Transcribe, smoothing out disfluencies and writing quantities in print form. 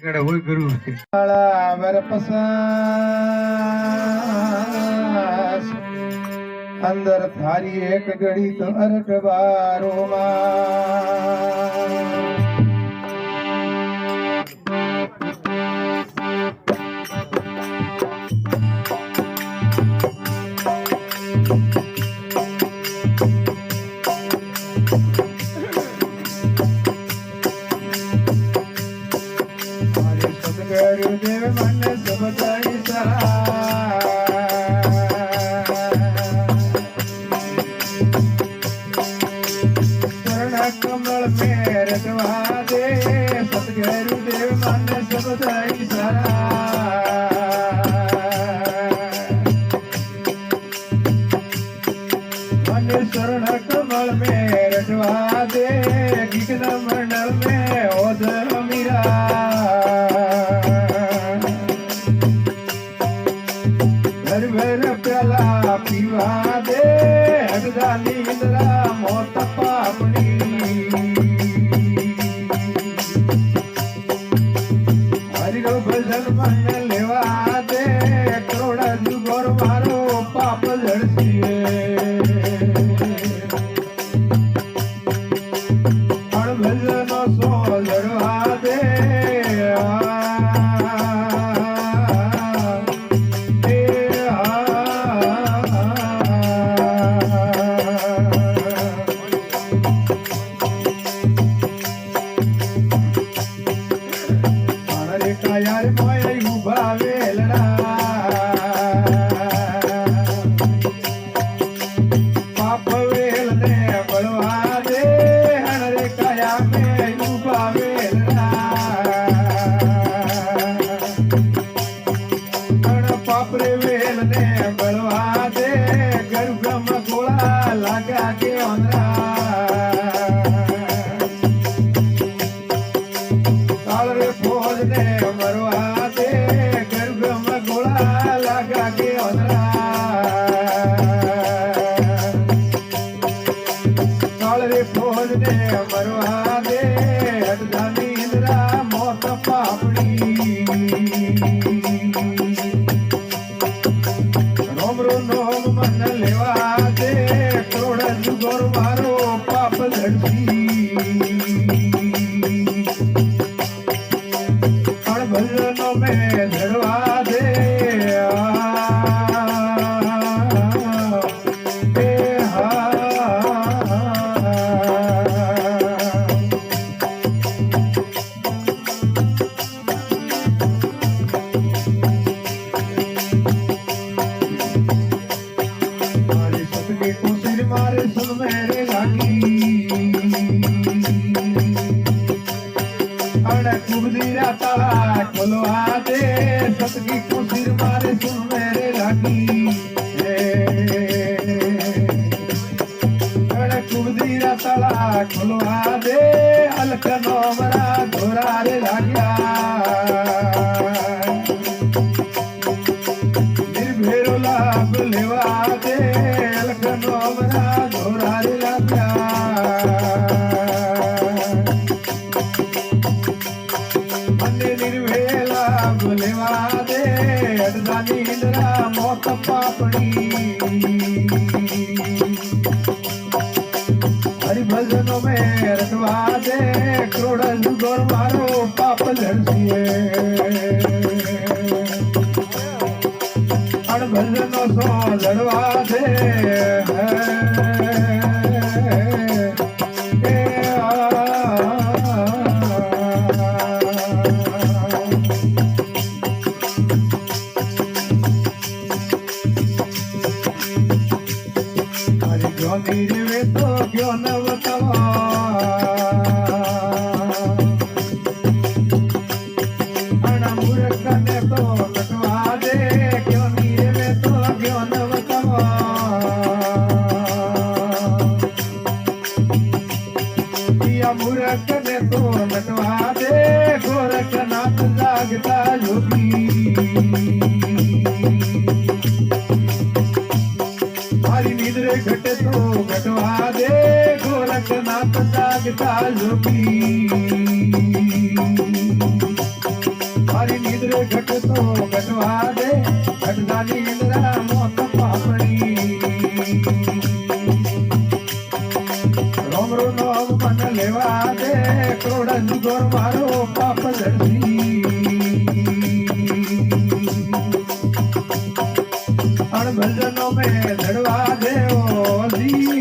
કડે હોય ગુરુ છે અંદર થારી એક ઘડી તો અરટવારો માં દેવ મન સબદાઈ સરા કમળ મેર રટવા દે સતગુરુ દેવ મન સબદાઈ સરા મને શરણ કમળ મેર રટવા દે ગીત મંડળ में ओद मीरा घर भर प्याला पीवा दे हटदानी इंद्रा मोत पापनी हरिगो भजन मन लेवा दे करोड़ा जुगोर मारो पाप झड़सी भजनो सो लड़वा दे यार मोय उभा वेलड़ा पाप वेल ने बळवा दे हरे काया में उभा वेलड़ा पाप रे वेल ने बळवा दे गर्भ में गोळा लगा के काल रे फौज ने मरवा दे गर्भ में गोला लगा के काल रे फौज ने मरवा दे हटदानी इंद्रा मौत पापड़ी रोम रो नोम मन लेवा दे करोड़ जुगोर मारो पाप झड़सी भजनों में धड़वा दे मारे सतगे को सिर मारे सुन मेरे लागी कुबदीरा ताला खोलवा दे सतगी को सिर मारे सुन मेरे लागी कुबदीरा ताला खोलवा दे अलख नोमरा धोरा रे लाग्या निर्भेरो लाभ लेवा दे अलख नोमरा धोरा रे लाग्या निर्वेला बुलेवा दे हटदानी इंद्रा मौत पापड़ी हरि भजनों में रटवा दे करोड़ जुगोर मारो पाप झड़सिए हर भजनों सो लड़वा दे नीरवे तो क्यों न बतावा अना मूर्ख ने तो कटवा दे क्यों नीरवे तो क्यों न बतावा या मूर्ख ने तो कटवा दे गोरख नाथ जागता जोगी निद्रे घटे तो घटवा दे गोरखनाथ जागता जोगी ઘટતો ઘટવા દે ઘટદાની ઇન્દ્રા મોત પાપડી રોમરો નોમ મન લેવા દે કરોડ જુગોર મારો પાપ ધરતી અણભજનો મેં ધડવા દે ઓલી